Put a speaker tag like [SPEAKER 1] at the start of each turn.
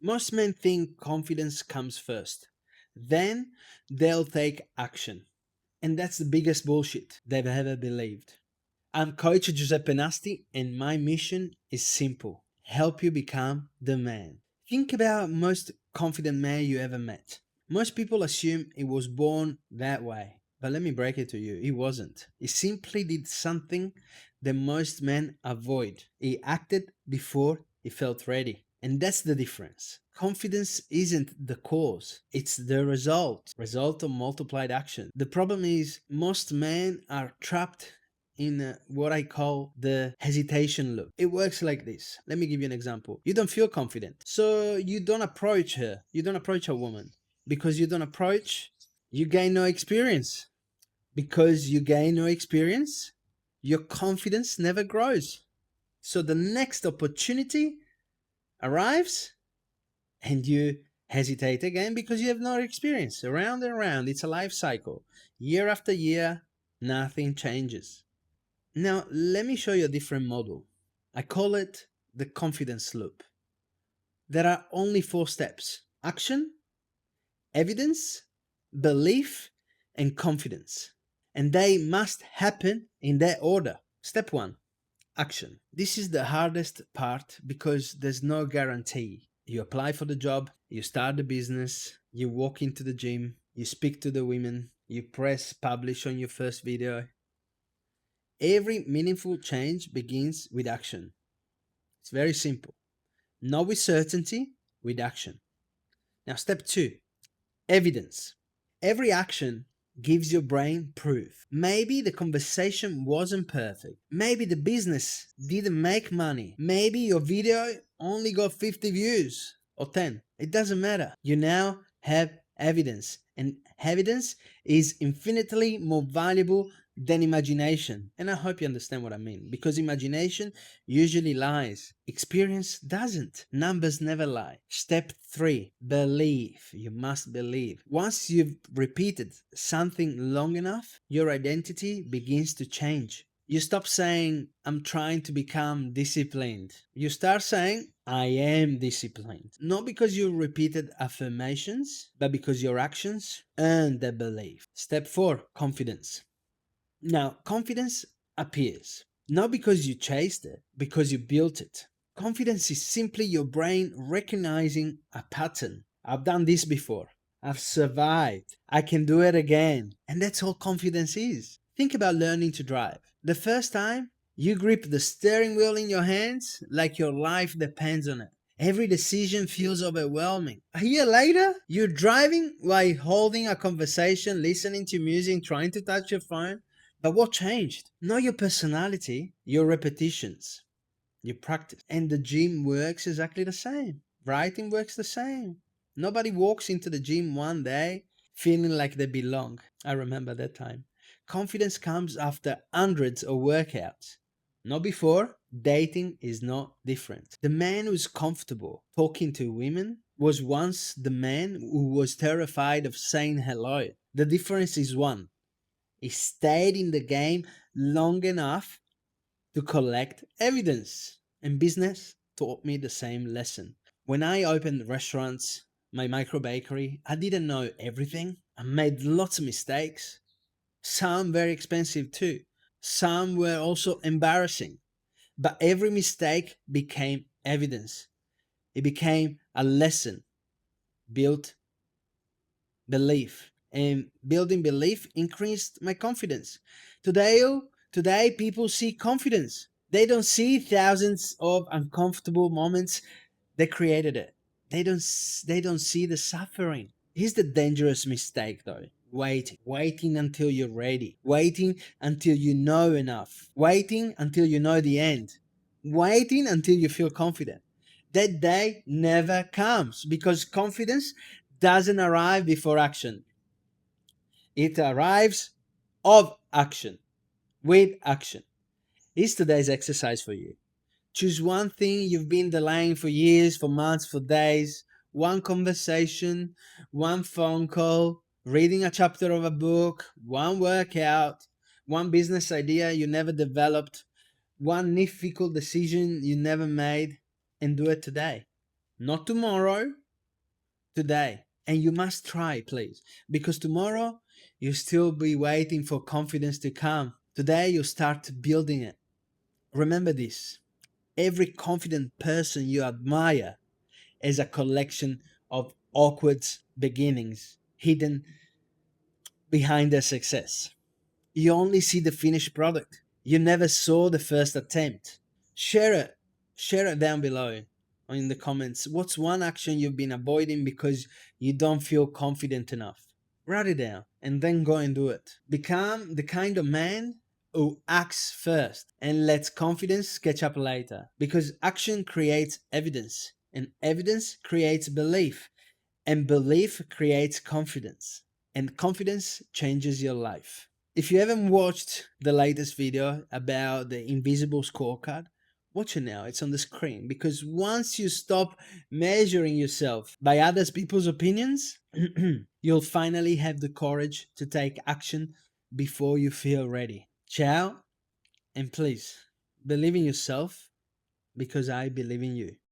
[SPEAKER 1] Most men think confidence comes first. Then they'll take action. And that's the biggest bullshit they've ever believed. I'm Coach Giuseppe Nasti, and my mission is simple: help you become the man. Think about most confident man you ever met. Most people assume he was born that way. But let me break it to you, he wasn't. He simply did something that most men avoid. He acted before he felt ready. And that's the difference. Confidence isn't the cause, it's the result of multiplied action. The problem is most men are trapped in what I call the hesitation loop. It works like this. Let me give you an example. You don't feel confident, so you don't approach her. You don't approach a woman. Because you don't approach, you gain no experience. Because you gain no experience, your confidence never grows. So the next opportunity arrives and you hesitate again because you have no experience. Around and around, it's a life cycle. Year after year, nothing changes. Now, let me show you a different model. I call it the confidence loop. There are only 4 steps: action, evidence, belief, and confidence. And they must happen in that order. Step 1, action. This is the hardest part because there's no guarantee. You apply for the job, you start the business, you walk into the gym, you speak to the women, you press publish on your first video. Every meaningful change begins with action. It's very simple. Not with certainty, with action. Now, step 2, evidence. Every action gives your brain proof. Maybe the conversation wasn't perfect. Maybe the business didn't make money. Maybe your video only got 50 views or 10. It doesn't matter. You now have evidence, and evidence is infinitely more valuable than imagination. And I hope you understand what I mean, because imagination usually lies. Experience doesn't. Numbers never lie. Step 3, believe. You must believe. Once you've repeated something long enough, your identity begins to change. You stop saying, I'm trying to become disciplined. You start saying, I am disciplined. Not because you repeated affirmations, but because your actions earn that belief. Step 4, confidence. Now, confidence appears not because you chased it, because you built it. Confidence is simply your brain recognizing a pattern. I've done this before. I've survived. I can do it again. And that's all confidence is. Think about learning to drive. The first time, you grip the steering wheel in your hands like your life depends on it. Every decision feels overwhelming. A year later, you're driving while holding a conversation, listening to music, trying to touch your phone. But what changed? Not your personality, your repetitions, your practice. And the gym works exactly the same. Writing works the same. Nobody walks into the gym one day feeling like they belong. I remember that time. Confidence comes after hundreds of workouts, not before. Dating is not different. The man who's comfortable talking to women was once the man who was terrified of saying hello. The difference is one: he stayed in the game long enough to collect evidence. And business taught me the same lesson. When I opened restaurants, my micro bakery, I didn't know everything. I made lots of mistakes. Some very expensive too. Some were also embarrassing. But every mistake became evidence. It became a lesson, built belief. And building belief increased my confidence. Today people see confidence. They don't see thousands of uncomfortable moments that created it. They don't see the suffering. Here's the dangerous mistake though. Waiting until you're ready, waiting until you know enough, waiting until you know the end, waiting until you feel confident. That day never comes because confidence doesn't arrive before action. It arrives of action, with action. Here's today's exercise for you. Choose one thing you've been delaying for years, for months, for days. One conversation, one phone call, reading a chapter of a book, one workout, one business idea you never developed, one difficult decision you never made, and do it today. Not tomorrow, today. And you must try, please, because tomorrow you'll still be waiting for confidence to come. Today you start building it. Remember this: every confident person you admire is a collection of awkward beginnings hidden behind their success. You only see the finished product. You never saw the first attempt. Share it. Share it down below or in the comments. What's one action you've been avoiding because you don't feel confident enough? Write it down and then go and do it. Become the kind of man who acts first and lets confidence catch up later. Because action creates evidence, and evidence creates belief, and belief creates confidence, and confidence changes your life. If you haven't watched the latest video about the invisible scorecard, watch it now. It's on the screen. Because once you stop measuring yourself by others people's opinions, you'll finally have the courage to take action before you feel ready. Ciao, and please believe in yourself because I believe in you.